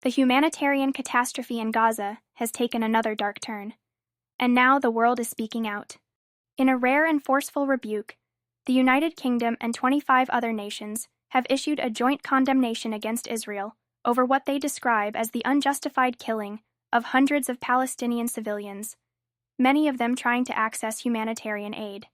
The humanitarian catastrophe in Gaza has taken another dark turn, and now the world is speaking out. In a rare and forceful rebuke, the United Kingdom and 25 other nations have issued a joint condemnation against Israel over what they describe as the unjustified killing of hundreds of Palestinian civilians, many of them trying to access humanitarian aid.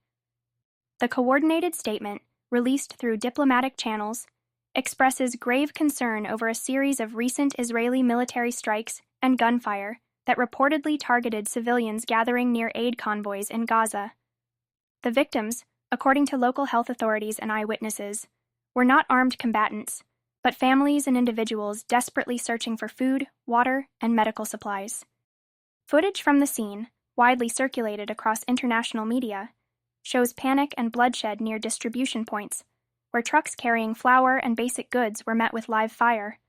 The coordinated statement, released through diplomatic channels, expresses grave concern over a series of recent Israeli military strikes and gunfire that reportedly targeted civilians gathering near aid convoys in Gaza. The victims, according to local health authorities and eyewitnesses, were not armed combatants, but families and individuals desperately searching for food, water, and medical supplies. Footage from the scene, widely circulated across international media, shows panic and bloodshed near distribution points, where trucks carrying flour and basic goods were met with live fire.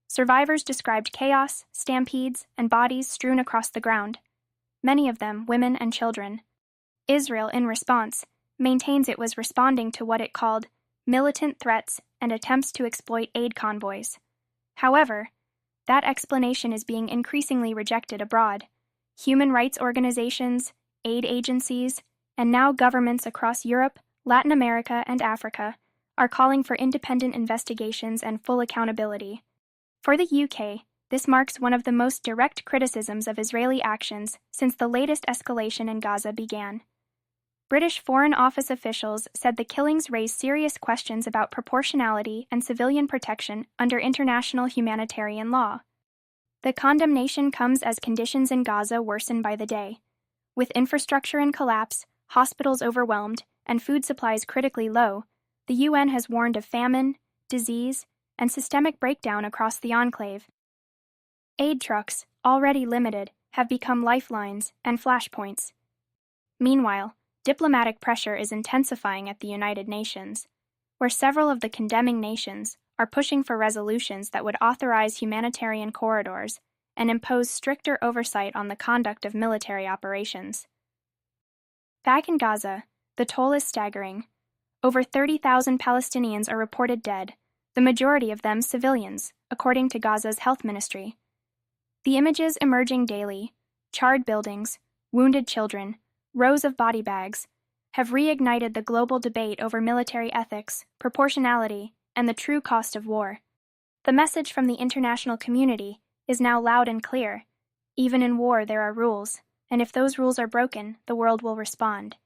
Survivors described chaos, stampedes, and bodies strewn across the ground, many of them women and children. Israel, in response, maintains it was responding to what it called militant threats and attempts to exploit aid convoys. However, that explanation is being increasingly rejected abroad. Human rights organizations, aid agencies, and now governments across Europe, Latin America, and Africa are calling for independent investigations and full accountability. For the UK, this marks one of the most direct criticisms of Israeli actions since the latest escalation in Gaza began. British Foreign Office officials said the killings raise serious questions about proportionality and civilian protection under international humanitarian law. The condemnation comes as conditions in Gaza worsen by the day. With infrastructure in collapse, hospitals overwhelmed, and food supplies critically low, the UN has warned of famine, disease, and systemic breakdown across the enclave. Aid trucks, already limited, have become lifelines and flashpoints. Meanwhile, diplomatic pressure is intensifying at the United Nations, where several of the condemning nations are pushing for resolutions that would authorize humanitarian corridors and impose stricter oversight on the conduct of military operations. Back in Gaza, the toll is staggering. Over 30,000 Palestinians are reported dead, the majority of them civilians, according to Gaza's health ministry. The images emerging daily, charred buildings, wounded children, rows of body bags, have reignited the global debate over military ethics, proportionality, and the true cost of war. The message from the international community is now loud and clear. Even in war there are rules, and if those rules are broken, the world will respond.